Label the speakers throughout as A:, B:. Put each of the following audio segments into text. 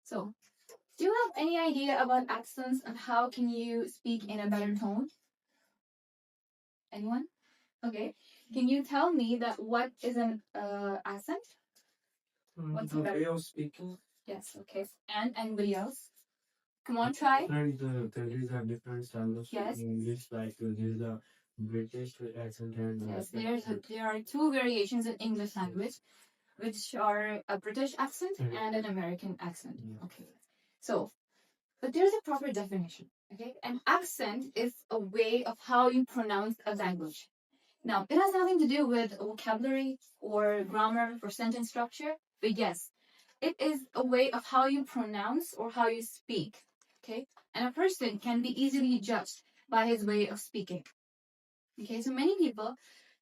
A: So, do you have any idea about accents and how can you speak in a better tone? Anyone? Okay. Can you tell me that what is an accent? What's the way of speaking? Yes. Okay. And anybody else? Come on, try. There is a different style of speaking English, like there is a British accent and yes, there are two variations in English language, which are a British accent and an American accent. Yeah. Okay. So, but there's a proper definition. Okay, an accent is a way of how you pronounce a language. Now, it has nothing to do with vocabulary or grammar or sentence structure, but yes, it is a way of how you pronounce or how you speak. Okay, and a person can be easily judged by his way of speaking. Okay, so many people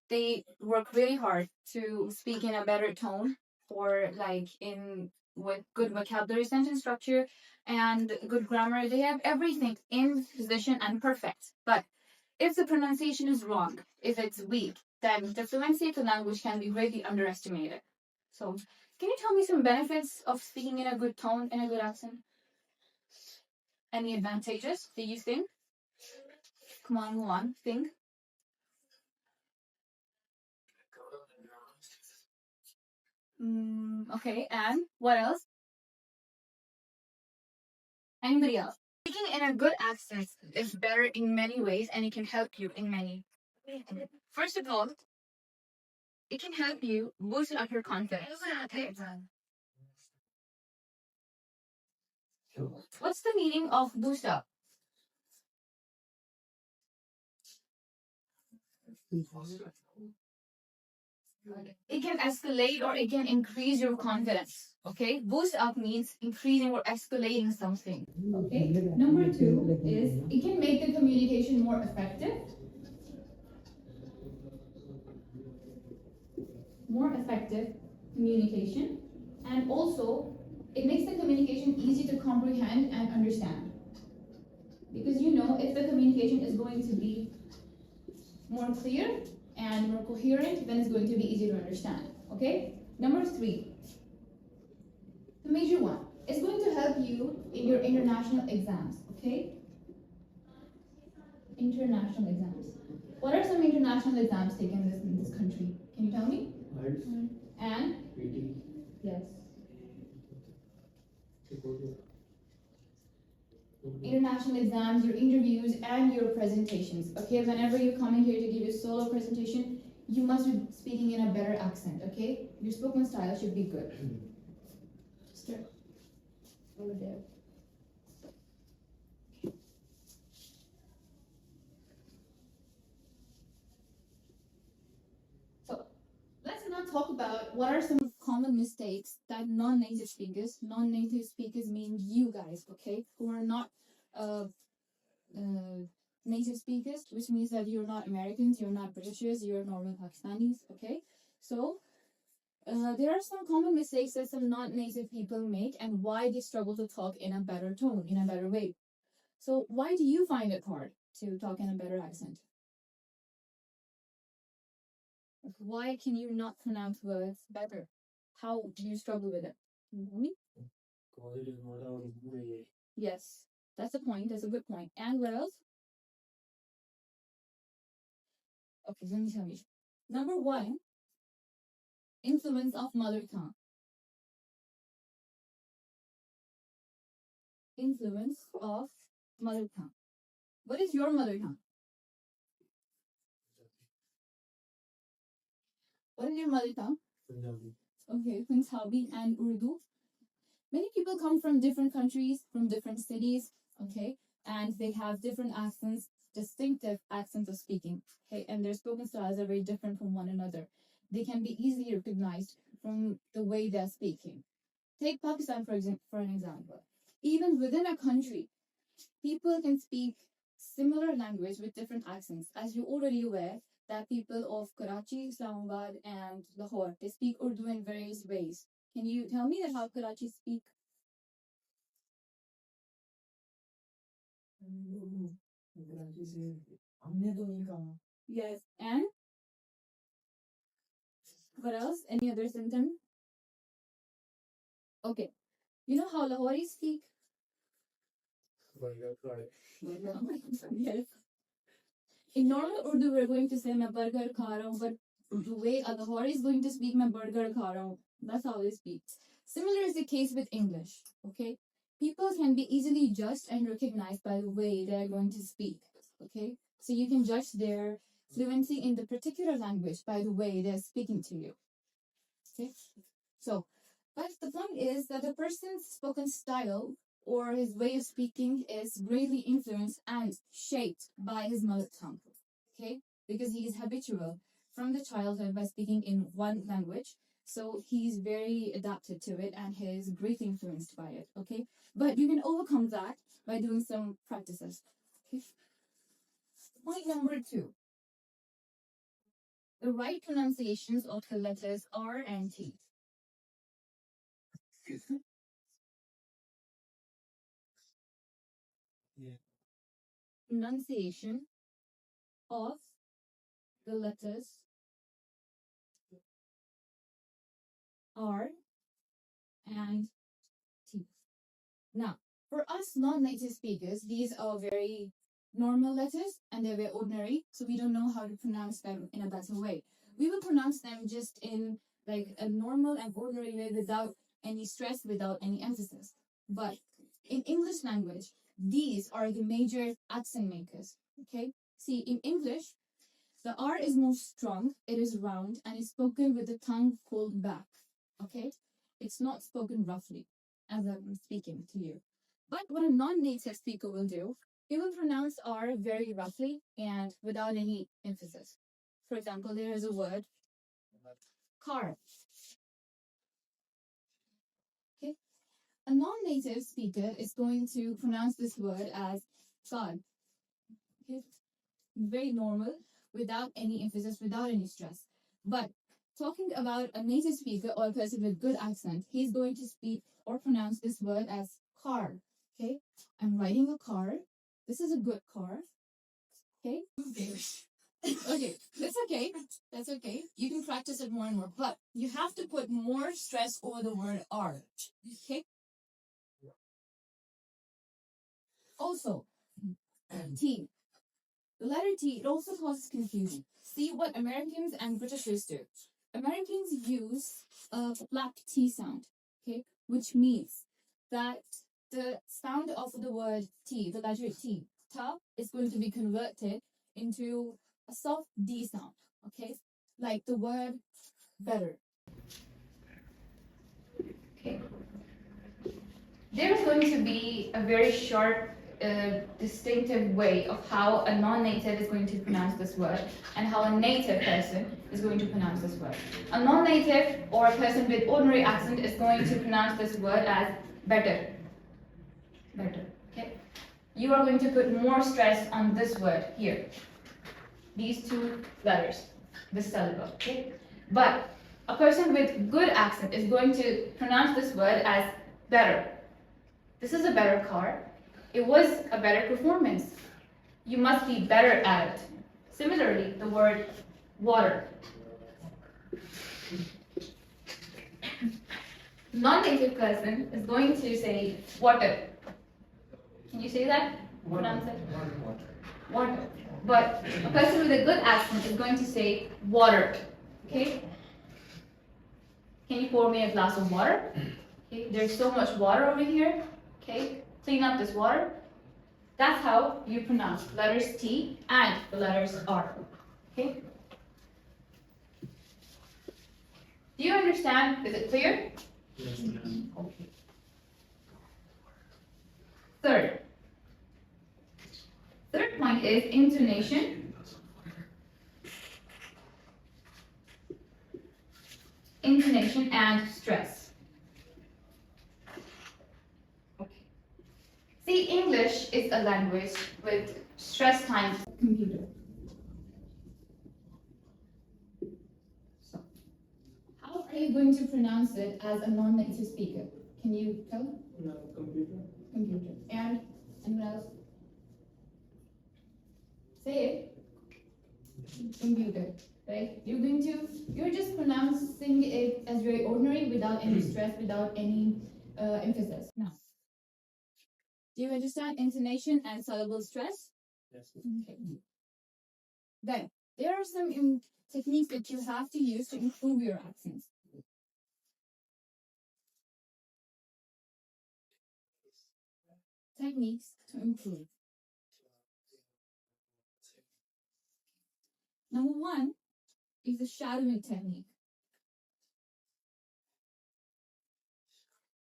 A: they work really hard to speak in a better tone or like in with good vocabulary, sentence structure, and good grammar. They have everything in position and perfect. But if the pronunciation is wrong, if it's weak, then the fluency of the language can be greatly underestimated. So, can you tell me some benefits of speaking in a good tone, in a good accent? Any advantages that you think? Come on, go on, think. Okay, and what else? Anybody else? Speaking in a good accent is better in many ways and it can help you in many. First of all, it can help you boost up your confidence. Okay. What's the meaning of boost up? It can escalate or it can increase your confidence. Okay, boost up means increasing or escalating something. Okay, number two is it can make the communication more effective. More effective communication, and also it makes the communication easy to comprehend and understand. Because you know, if the communication is going to be more clear and more coherent, then it's going to be easy to understand. Okay? Number three, the major one, is going to help you in your international exams. Okay? International exams. What are some international exams taken in this country? Can you tell me? And? Yes. International exams, your interviews, and your presentations. Okay, whenever you're coming here to give your solo presentation, you must be speaking in a better accent. Okay, your spoken style should be good. Start over there. So let's now talk about what are some common mistakes that non-native speakers mean you guys, okay, who are not native speakers, which means that you're not Americans, you're not Britishers, you're normal Pakistanis, okay? So there are some common mistakes that some non-native people make and why they struggle to talk in a better tone, in a better way. So why do you find it hard to talk in a better accent? Why can you not pronounce words better? How do you struggle with it? Me? Yes, that's a point. That's a good point. And what else? Okay, let me tell you. Number one, influence of mother tongue. Influence of mother tongue. What is your mother tongue? What is your mother tongue? Punjabi. Okay, Punjabi and Urdu. Many people come from different countries, from different cities, okay, and they have different accents, distinctive accents of speaking, okay, and their spoken styles are very different from one another. They can be easily recognized from the way they're speaking. Take Pakistan for an example. Even within a country, people can speak similar language with different accents. As you're already aware, that people of Karachi, Islamabad, and Lahore, they speak Urdu in various ways. Can you tell me that how Karachi speak? Yes, and what else? Any other symptom? Okay, You know how Lahoris speak? Yes. In normal Urdu, we're going to say मैं burger खा रहा हूँ, but the way a Lahori is going to speak, मैं burger खा रहा हूँ. That's how they speak. Similar is the case with English. Okay, people can be easily judged and recognized by the way they are going to speak. Okay, so you can judge their fluency in the particular language by the way they're speaking to you. Okay, so but the point is that a person's spoken style or his way of speaking is greatly influenced and shaped by his mother tongue. Okay, because he is habitual from the childhood by speaking in one language, so he's very adapted to it and he is greatly influenced by it. Okay, but you can overcome that by doing some practices. Okay. Point number 2: the right pronunciations of the letters R and T. Pronunciation of the letters R and T. Now, for us non-native speakers, these are very normal letters and they're very ordinary, so we don't know how to pronounce them in a better way. We will pronounce them just in like a normal and ordinary way without any stress, without any emphasis. But in English language, these are the major accent makers. Okay? See, in English, the R is more strong, it is round, and is spoken with the tongue pulled back. Okay? It's not spoken roughly, as I'm speaking to you. But what a non-native speaker will do, he will pronounce R very roughly and without any emphasis. For example, there is a word, car. Okay? A non-native speaker is going to pronounce this word as God. Okay? Very normal, without any emphasis, without any stress. But talking about a native speaker or a person with good accent, he's going to speak or pronounce this word as car. Okay, I'm riding a car. This is a good car. Okay. Okay, that's okay. That's okay. You can practice it more and more, but you have to put more stress over the word R. Okay. Also, T. The letter T, it also causes confusion. See what Americans and Britishers do. Americans use a flat T sound, okay, which means that the sound of the word T, the letter T, ta, is going to be converted into a soft D sound, okay, like the word better. Okay. There's going to be a very sharp, distinctive way of how a non-native is going to pronounce this word and how a native person is going to pronounce this word. A non-native or a person with ordinary accent is going to pronounce this word as better. Better. Okay. You are going to put more stress on this word here. These two letters, this syllable. Okay. But a person with good accent is going to pronounce this word as better. This is a better car. It was a better performance. You must be better at it. Similarly, the word water. Non-native person is going to say water. Can you say that? Pronounce it? Water. But a person with a good accent is going to say water. Okay? Can you pour me a glass of water? Okay, there's so much water over here. Okay, clean up this water. That's how you pronounce letters T and the letters R. Okay? Do you understand? Is it clear?
B: Yes.
A: Okay. Third point is intonation. Intonation and stress. Okay. See, English is a language with stress times computer. So, how are you going to pronounce it as a non-native speaker? Can you tell?
B: No, computer.
A: Computer. And anyone else? Say it. Computer. Right? You're just pronouncing it as very ordinary without any stress, without any emphasis. Now, do you understand intonation and syllable stress? Yes. Okay. Then, there are some techniques that you have to use to improve your accents. Techniques to improve. Number one is the shadowing technique.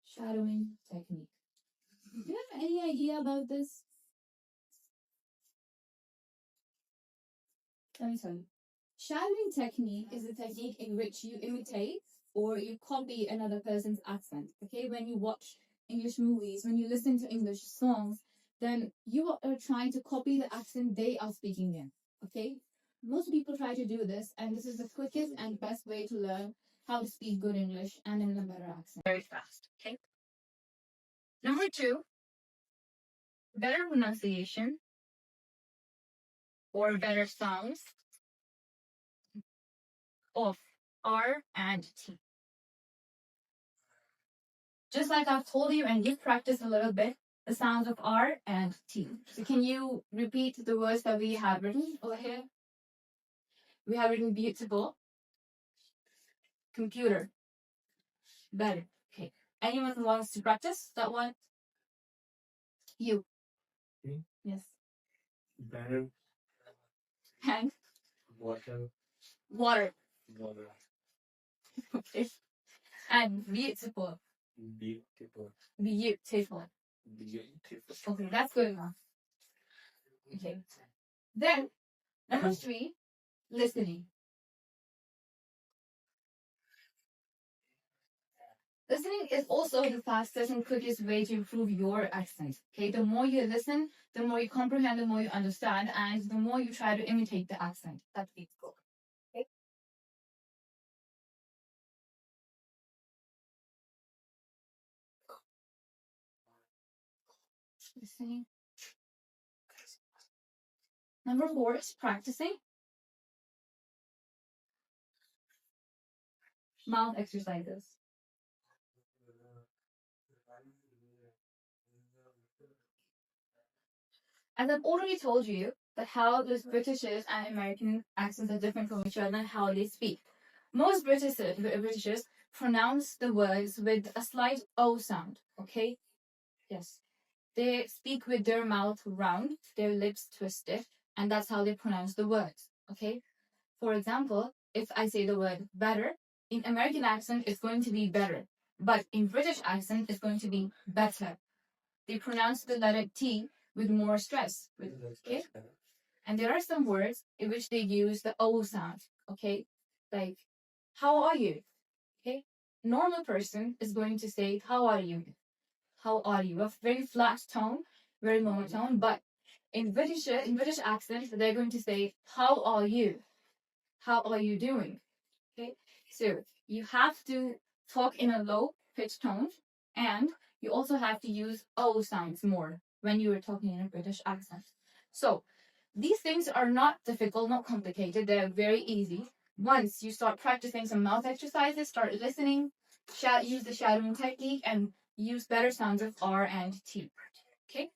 A: Shadowing technique. Do you have any idea about this? Let me tell you. Shadowing technique is a technique in which you imitate or you copy another person's accent. Okay, when you watch English movies, when you listen to English songs, then you are trying to copy the accent they are speaking in. Okay, most people try to do this, and this is the quickest and best way to learn how to speak good English and in a better accent. Very fast. Okay. Number two, better pronunciation or better sounds of R and T. Just like I've told you, and you've practiced a little bit, the sounds of R and T. So can you repeat the words that we have written over here? We have written beautiful, computer, better. Okay. Anyone who wants to practice that one? You. Okay. Yes. Better. And? Water. Water. Water. Okay. And beautiful. Beautiful. Beautiful. Beautiful. Okay, that's good enough. Okay. Then, number three, listening. Listening is also the fastest and quickest way to improve your accent. Okay, the more you listen, the more you comprehend, the more you understand, and the more you try to imitate the accent. That's the goal. Okay. Listening. Number four is practicing. Mouth exercises. As I've already told you, that how those Britishers and American accents are different from each other and how they speak. Most Britishers pronounce the words with a slight O sound, okay? Yes. They speak with their mouth round, their lips twisted, and that's how they pronounce the words, okay? For example, if I say the word better, in American accent, it's going to be better. But in British accent, it's going to be better. They pronounce the letter T with more stress. Okay? And there are some words in which they use the O sound. Okay? Like, how are you? Okay? Normal person is going to say, how are you? How are you? A very flat tone, very monotone. But in British accent, they're going to say, how are you? How are you doing? Okay? So you have to talk in a low pitched tone, and you also have to use O sounds more when you are talking in a British accent. So these things are not difficult, not complicated. They're very easy. Once you start practicing some mouth exercises, start listening, use the shadowing technique, and use better sounds of R and T. Okay?